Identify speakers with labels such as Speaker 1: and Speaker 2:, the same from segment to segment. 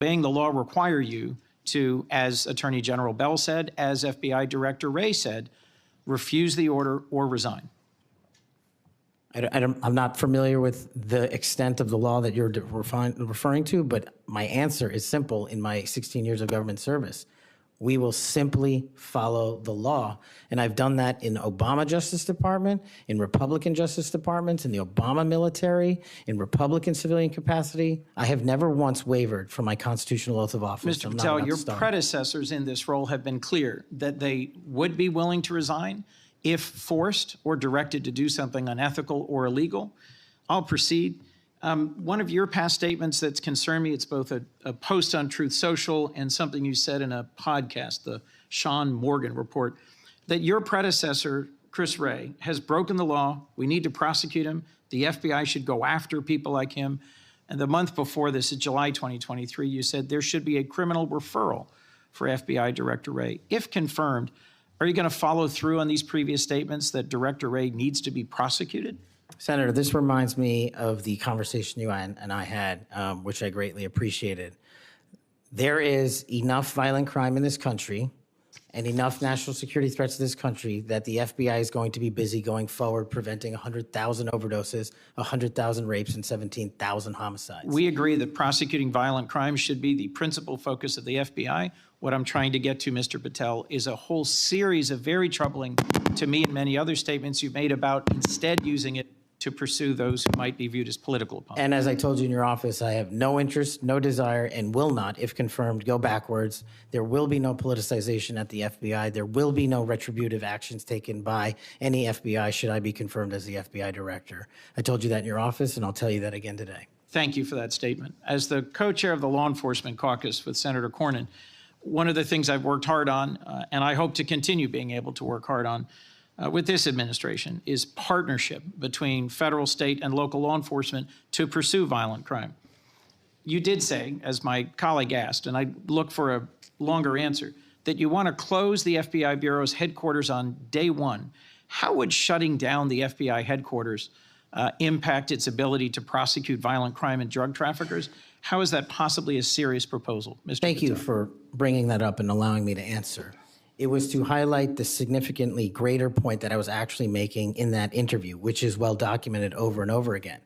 Speaker 1: obeying the law require you to, as Attorney General Bell said, as FBI Director Wray said, refuse the order or resign?
Speaker 2: I'm not familiar with the extent of the law that you're referring to, but my answer is simple. In my 16 years of government service, we will simply follow the law. And I've done that in Obama Justice Department, in Republican Justice Departments, in the Obama military, in Republican civilian capacity. I have never once wavered from my constitutional oath of office.
Speaker 1: Mr. Patel, your predecessors in this role have been clear that they would be willing to resign if forced or directed to do something unethical or illegal. I'll proceed. One of your past statements that's concerned me, it's both a post on Truth Social and something you said in a podcast, the Sean Morgan report, that your predecessor, Chris Wray, has broken the law. We need to prosecute him. The FBI should go after people like him. And the month before this, in July 2023, you said there should be a criminal referral for FBI Director Wray. If confirmed, are you going to follow through on these previous statements that Director Wray needs to be prosecuted?
Speaker 2: Senator, this reminds me of the conversation you and I had, which I greatly appreciated. There is enough violent crime in this country and enough national security threats to this country that the FBI is going to be busy going forward preventing 100,000 overdoses, 100,000 rapes, and 17,000 homicides.
Speaker 1: We agree that prosecuting violent crime should be the principal focus of the FBI. What I'm trying to get to, Mr. Patel, is a whole series of very troubling, to me and many other statements you've made about instead using it to pursue those who might be viewed as political opponents.
Speaker 2: And as I told you in your office, I have no interest, no desire, and will not, if confirmed, go backwards. There will be no politicization at the FBI. There will be no retributive actions taken by any FBI should I be confirmed as the FBI director. I told you that in your office, and I'll tell you that again today.
Speaker 1: Thank you for that statement. As the co-chair of the Law Enforcement Caucus with Senator Cornyn, one of the things I've worked hard on, and I hope to continue being able to work hard on, with this administration is partnership between federal, state, and local law enforcement to pursue violent crime. You did say, as my colleague asked, and I look for a longer answer, that you want to close the FBI Bureau's headquarters on day one. How would shutting down the FBI headquarters impact its ability to prosecute violent crime and drug traffickers? How is that possibly a serious proposal, Mr.
Speaker 2: Thank
Speaker 1: Patel?
Speaker 2: you for bringing that up and allowing me to answer. It was to highlight the significantly greater point that I was actually making in that interview, which is well documented over and over again.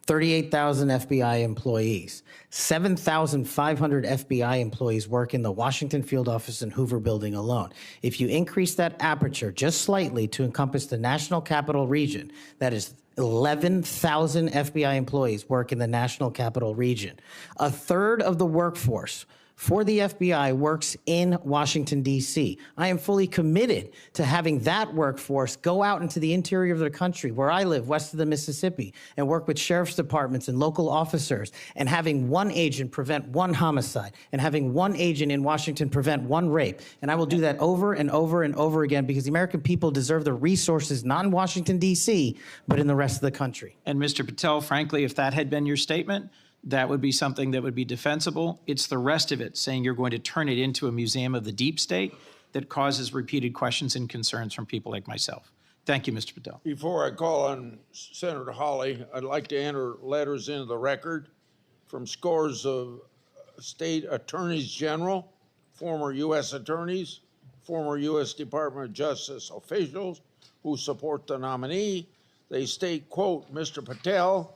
Speaker 2: 38,000 FBI employees, 7,500 FBI employees work in the Washington field office and Hoover building alone. If you increase that aperture just slightly to encompass the National Capital Region, that is 11,000 FBI employees work in the National Capital Region. A third of the workforce for the FBI works in Washington, D.C. I am fully committed to having that workforce go out into the interior of the country, where I live, west of the Mississippi, and work with sheriff's departments and local officers, and having one agent prevent one homicide, and having one agent in Washington prevent one rape. And I will do that over and over and over again, because the American people deserve the resources, not in Washington, D.C., but in the rest of the country.
Speaker 1: And Mr. Patel, frankly, if that had been your statement, that would be something that would be defensible. It's the rest of it, saying you're going to turn it into a museum of the deep state, that causes repeated questions and concerns from people like myself. Thank you, Mr. Patel.
Speaker 3: Before I call on Senator Hawley, I'd like to enter letters into the record from scores of state attorneys general, former U.S. attorneys, former U.S. Department of Justice officials who support the nominee. They state, quote, Mr. Patel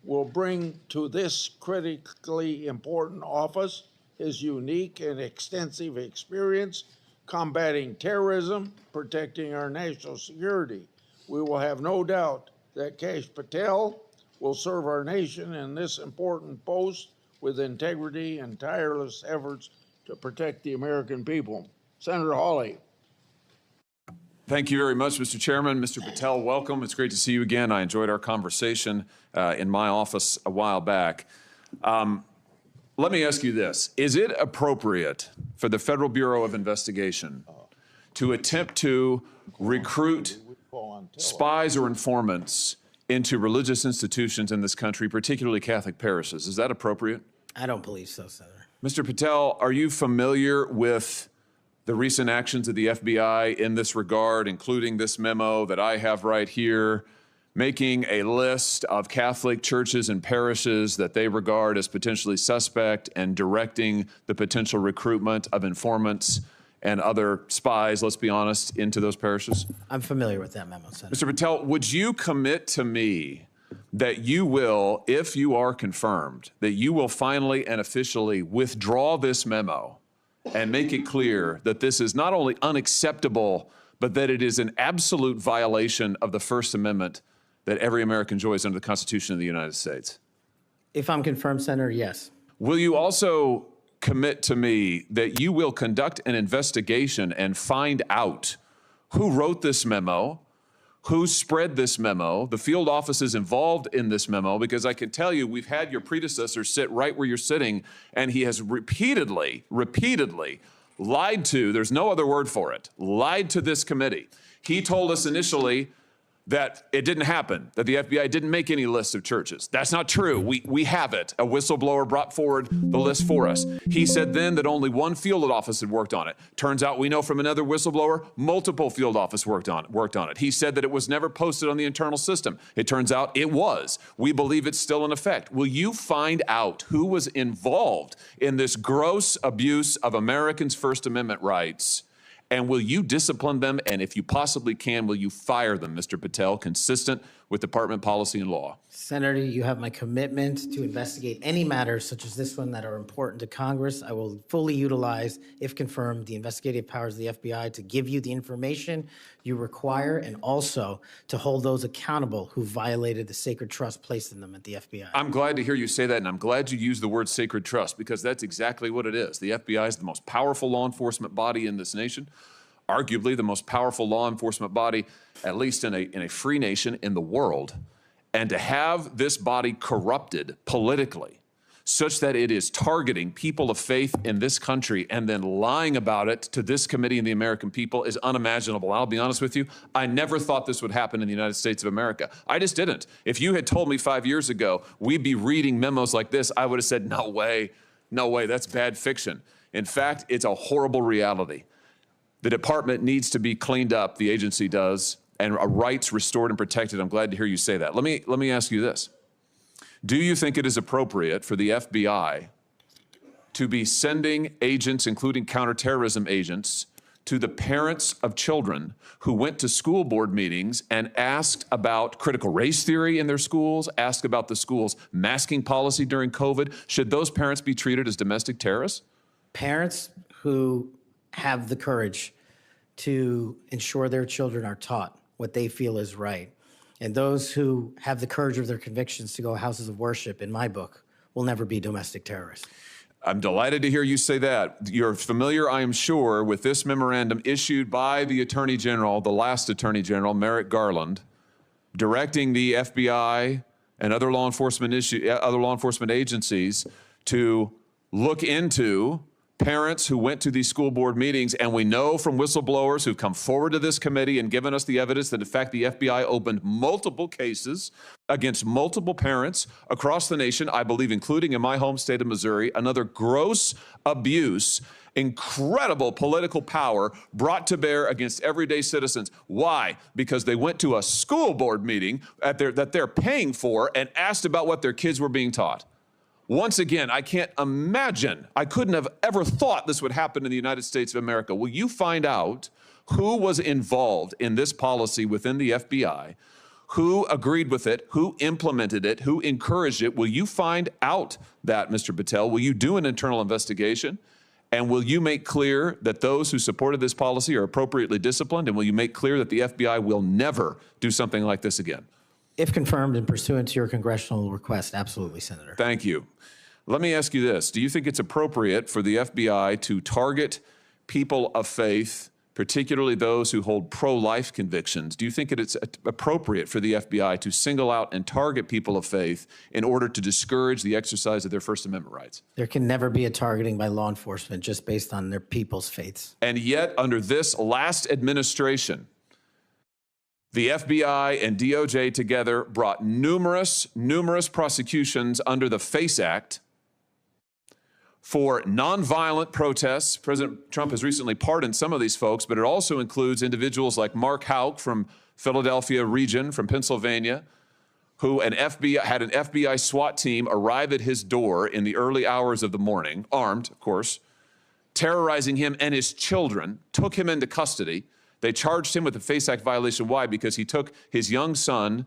Speaker 3: will bring to this critically important office his unique and extensive experience combating terrorism, protecting our national security. We will have no doubt that Kash Patel will serve our nation in this important post with integrity and tireless efforts to protect the American people. Senator Hawley.
Speaker 4: Thank you very much, Mr. Chairman. Mr. Patel, welcome. It's great to see you again. I enjoyed our conversation in my office a while back. Let me ask you this. Is it appropriate for the Federal Bureau of Investigation to attempt to recruit spies or informants into religious institutions in this country, particularly Catholic parishes? Is that appropriate?
Speaker 2: I don't believe so, Senator.
Speaker 4: Mr. Patel, are you familiar with the recent actions of the FBI in this regard, including this memo that I have right here, making a list of Catholic churches and parishes that they regard as potentially suspect and directing the potential recruitment of informants and other spies, let's be honest, into those parishes?
Speaker 2: I'm familiar with that memo, Senator.
Speaker 4: Mr. Patel, would you commit to me that you will, if you are confirmed, that you will finally and officially withdraw this memo and make it clear that this is not only unacceptable, but that it is an absolute violation of the First Amendment that every American enjoys under the Constitution of the United States?
Speaker 2: If I'm confirmed, Senator, yes.
Speaker 4: Will you also commit to me that you will conduct an investigation and find out who wrote this memo, who spread this memo, the field offices involved in this memo? Because I can tell you, we've had your predecessor sit right where you're sitting, and he has repeatedly lied to, there's no other word for it, lied to this committee. He told us initially that it didn't happen, that the FBI didn't make any lists of churches. That's not true. We have it. A whistleblower brought forward the list for us. He said then that only one field office had worked on it. Turns out we know from another whistleblower, multiple field offices worked on it. He said that it was never posted on the internal system. It turns out it was. We believe it's still in effect. Will you find out who was involved in this gross abuse of Americans' First Amendment rights? And will you discipline them? And if you possibly can, will you fire them, Mr. Patel, consistent with department policy and law?
Speaker 2: Senator, you have my commitment to investigate any matters such as this one that are important to Congress. I will fully utilize, if confirmed, the investigative powers of the FBI to give you the information you require and also to hold those accountable who violated the sacred trust placed in them at the FBI.
Speaker 4: I'm glad to hear you say that, and I'm glad you use the word sacred trust, because that's exactly what it is. The FBI is the most powerful law enforcement body in this nation, arguably the most powerful law enforcement body, at least in a free nation in the world. And to have this body corrupted politically such that it is targeting people of faith in this country and then lying about it to this committee and the American people is unimaginable. I'll be honest with you, I never thought this would happen in the United States of America. I just didn't. If you had told me 5 years ago we'd be reading memos like this, I would have said, no way, that's bad fiction. In fact, it's a horrible reality. The department needs to be cleaned up, the agency does, and rights restored and protected. I'm glad to hear you say that. Let me ask you this. Do you think it is appropriate for the FBI to be sending agents, including counterterrorism agents, to the parents of children who went to school board meetings and asked about critical race theory in their schools, asked about the school's masking policy during COVID? Should those parents be treated as domestic terrorists?
Speaker 2: Parents who have the courage to ensure their children are taught what they feel is right, and those who have the courage of their convictions to go houses of worship, in my book, will never be domestic terrorists.
Speaker 4: I'm delighted to hear you say that. You're familiar, I am sure, with this memorandum issued by the Attorney General, the last Attorney General, Merrick Garland, directing the FBI and other law enforcement agencies to look into parents who went to these school board meetings. And we know from whistleblowers who've come forward to this committee and given us the evidence that, in fact, the FBI opened multiple cases against multiple parents across the nation, I believe, including in my home state of Missouri. Another gross abuse, incredible political power brought to bear against everyday citizens. Why? Because they went to a school board meeting that they're paying for and asked about what their kids were being taught. Once again, I can't imagine, I couldn't have ever thought this would happen in the United States of America. Will you find out who was involved in this policy within the FBI, who agreed with it, who implemented it, who encouraged it? Will you find out that, Mr. Patel? Will you do an internal investigation? And will you make clear that those who supported this policy are appropriately disciplined? And will you make clear that the FBI will never do something like this again?
Speaker 2: If confirmed and pursuant to your congressional request, absolutely, Senator.
Speaker 4: Thank you. Let me ask you this. Do you think it's appropriate for the FBI to target people of faith, particularly those who hold pro-life convictions? Do you think it's appropriate for the FBI to single out and target people of faith in order to discourage the exercise of their First Amendment rights?
Speaker 2: There can never be a targeting by law enforcement just based on their people's faiths.
Speaker 4: And yet, under this last administration, the FBI and DOJ together brought numerous prosecutions under the FACE Act for nonviolent protests. President Trump has recently pardoned some of these folks, but it also includes individuals like Mark Houck from Philadelphia region from Pennsylvania, who had an FBI SWAT team arrive at his door in the early hours of the morning, armed, of course, terrorizing him and his children, took him into custody. They charged him with a FACE Act violation. Why? Because he took his young son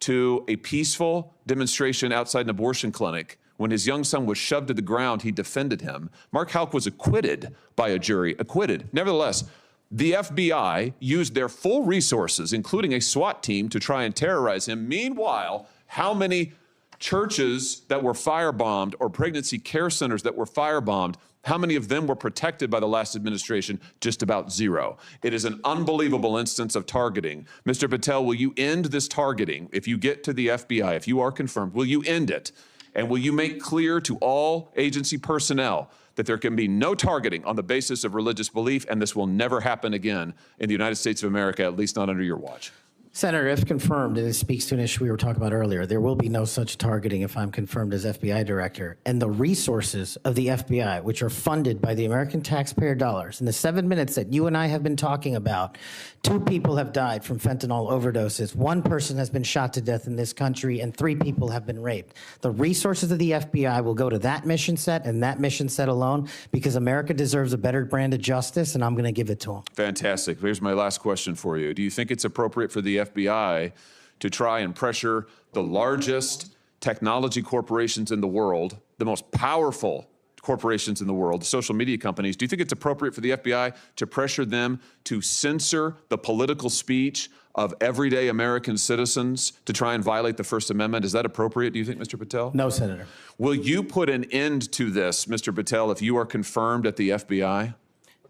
Speaker 4: to a peaceful demonstration outside an abortion clinic. When his young son was shoved to the ground, he defended him. Mark Houck was acquitted by a jury, acquitted. Nevertheless, the FBI used their full resources, including a SWAT team, to try and terrorize him. Meanwhile, how many churches that were firebombed or pregnancy care centers that were firebombed, how many of them were protected by the last administration? Just about zero. It is an unbelievable instance of targeting. Mr. Patel, will you end this targeting? If you get to the FBI, if you are confirmed, will you end it? And will you make clear to all agency personnel that there can be no targeting on the basis of religious belief, and this will never happen again in the United States of America, at least not under your watch?
Speaker 2: Senator, if confirmed, and it speaks to an issue we were talking about earlier, there will be no such targeting if I'm confirmed as FBI director. And the resources of the FBI, which are funded by the American taxpayer dollars, in the 7 minutes that you and I have been talking about, 2 people have died from fentanyl overdoses, 1 person has been shot to death in this country, and 3 people have been raped. The resources of the FBI will go to that mission set and that mission set alone, because America deserves a better brand of justice, and I'm going to give it to them.
Speaker 4: Fantastic. Here's my last question for you. Do you think it's appropriate for the FBI to try and pressure the largest technology corporations in the world, the most powerful corporations in the world, the social media companies? Do you think it's appropriate for the FBI to pressure them to censor the political speech of everyday American citizens to try and violate the First Amendment? Is that appropriate, do you think, Mr. Patel?
Speaker 2: No, Senator.
Speaker 4: Will you put an end to this, Mr. Patel, if you are confirmed at the FBI?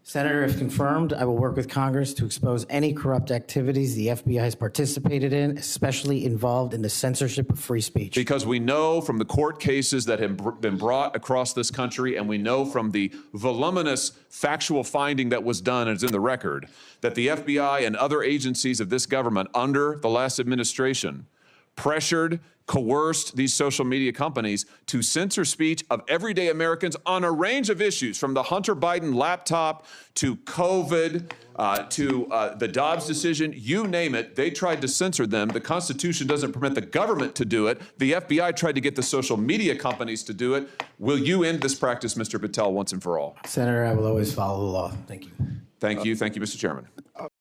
Speaker 2: Senator, if confirmed, I will work with Congress to expose any corrupt activities the FBI has participated in, especially involved in the censorship of free speech.
Speaker 4: Because we know from the court cases that have been brought across this country, and we know from the voluminous factual finding that was done, and it's in the record, that the FBI and other agencies of this government under the last administration pressured, coerced these social media companies to censor speech of everyday Americans on a range of issues, from the Hunter Biden laptop to COVID, to the Dobbs decision, you name it, they tried to censor them. The Constitution doesn't permit the government to do it. The FBI tried to get the social media companies to do it. Will you end this practice, Mr. Patel, once and for all?
Speaker 2: Senator, I will always follow the law. Thank you.
Speaker 4: Thank you. Thank you, Mr. Chairman.